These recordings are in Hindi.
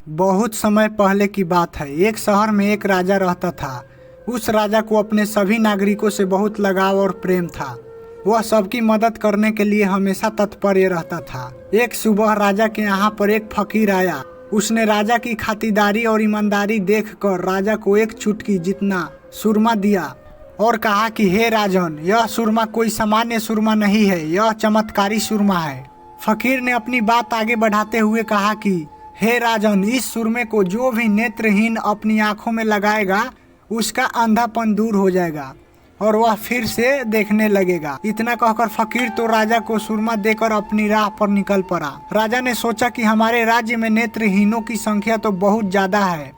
बहुत समय पहले की बात है। एक शहर में एक राजा रहता था। उस राजा को अपने सभी नागरिकों से बहुत लगाव और प्रेम था। वह सबकी मदद करने के लिए हमेशा तत्पर रहता था। एक सुबह राजा के यहाँ पर एक फकीर आया। उसने राजा की खातिरदारी और ईमानदारी देखकर राजा को एक चुटकी जितना सुरमा दिया और कहा कि हे राजन, यह सुरमा कोई सामान्य सुरमा नहीं है, यह चमत्कारी सुरमा है। फकीर ने अपनी बात आगे बढ़ाते हुए कहा कि हे राजन, इस सुरमे को जो भी नेत्रहीन अपनी आंखों में लगाएगा उसका अंधापन दूर हो जाएगा और वह फिर से देखने लगेगा। इतना कहकर फकीर तो राजा को सुरमा देकर अपनी राह पर निकल पड़ा। राजा ने सोचा कि हमारे राज्य में नेत्रहीनों की संख्या तो बहुत ज्यादा है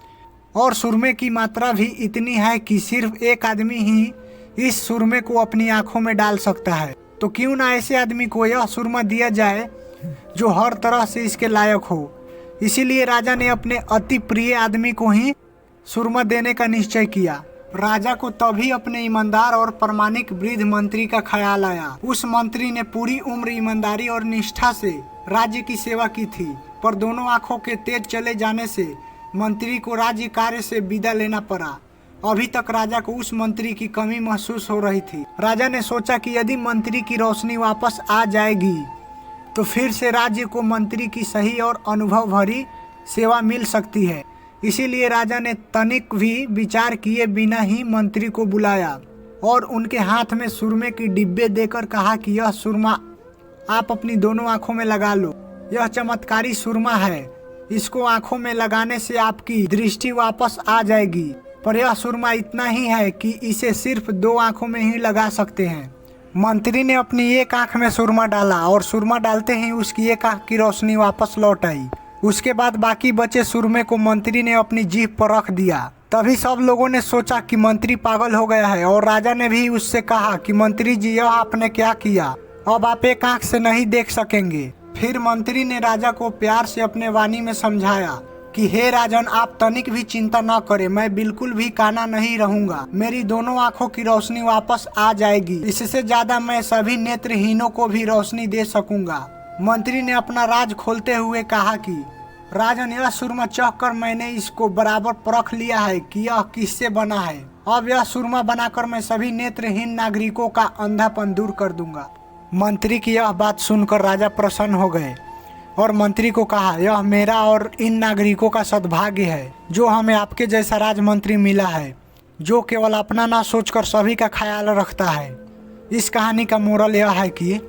और सुरमे की मात्रा भी इतनी है कि सिर्फ एक आदमी ही इस सुरमे को अपनी आंखों में डाल सकता है। तो क्यों ना ऐसे आदमी को यह सुरमा दिया जाए जो हर तरह से इसके लायक हो। इसीलिए राजा ने अपने अति प्रिय आदमी को ही सुरमा देने का निश्चय किया। राजा को तभी अपने ईमानदार और प्रामाणिक वृद्ध मंत्री का ख्याल आया। उस मंत्री ने पूरी उम्र ईमानदारी और निष्ठा से राज्य की सेवा की थी, पर दोनों आंखों के तेज चले जाने से मंत्री को राज्य कार्य से विदा लेना पड़ा। अभी तक राजा को उस मंत्री की कमी महसूस हो रही थी। राजा ने सोचा कि यदि मंत्री की रोशनी वापस आ जाएगी तो फिर से राज्य को मंत्री की सही और अनुभव भरी सेवा मिल सकती है। इसीलिए राजा ने तनिक भी विचार किए बिना ही मंत्री को बुलाया और उनके हाथ में सुरमे की डिब्बे देकर कहा कि यह सुरमा आप अपनी दोनों आंखों में लगा लो। यह चमत्कारी सुरमा है। इसको आंखों में लगाने से आपकी दृष्टि वापस आ जाएगी, पर यह सुरमा इतना ही है कि इसे सिर्फ 2 आंखों में ही लगा सकते हैं। मंत्री ने अपनी एक आंख में सुरमा डाला और सुरमा डालते ही उसकी एक आंख की रोशनी वापस लौट आई। उसके बाद बाकी बचे सुरमे को मंत्री ने अपनी जीभ पर रख दिया। तभी सब लोगों ने सोचा कि मंत्री पागल हो गया है और राजा ने भी उससे कहा कि मंत्री जी, यह आपने क्या किया? अब आप एक आंख से नहीं देख सकेंगे। फिर मंत्री ने राजा को प्यार से अपने वाणी में समझाया कि हे राजन, आप तनिक भी चिंता न करें, मैं बिल्कुल भी काना नहीं रहूंगा। मेरी दोनों आंखों की रोशनी वापस आ जाएगी। इससे ज्यादा मैं सभी नेत्रहीनों को भी रोशनी दे सकूंगा। मंत्री ने अपना राज खोलते हुए कहा कि राजन, यह सुरमा चख कर मैंने इसको बराबर परख लिया है कि यह किससे बना है। अब यह सुरमा बनाकर मैं सभी नेत्रहीन नागरिकों का अंधापन दूर कर दूंगा। मंत्री की यह बात सुनकर राजा प्रसन्न हो गए और मंत्री को कहा, यह मेरा और इन नागरिकों का सद्भाग्य है जो हमें आपके जैसा राजमंत्री मिला है, जो केवल अपना ना सोचकर सभी का ख्याल रखता है। इस कहानी का मोरल यह है कि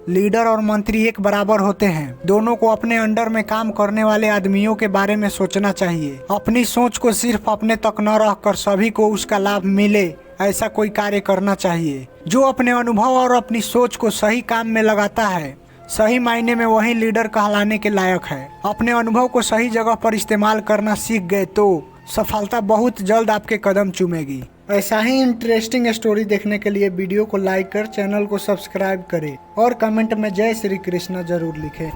लीडर और मंत्री एक बराबर होते हैं। दोनों को अपने अंडर में काम करने वाले आदमियों के बारे में सोचना चाहिए। अपनी सोच को सिर्फ अपने तक न रखकर सभी को उसका लाभ मिले ऐसा कोई कार्य करना चाहिए। जो अपने अनुभव और अपनी सोच को सही काम में लगाता है, सही मायने में वही लीडर कहलाने के लायक है। अपने अनुभव को सही जगह पर इस्तेमाल करना सीख गए तो सफलता बहुत जल्द आपके कदम चूमेगी। ऐसा ही इंटरेस्टिंग स्टोरी देखने के लिए वीडियो को लाइक कर चैनल को सब्सक्राइब करें और कमेंट में जय श्री कृष्ण जरूर लिखें।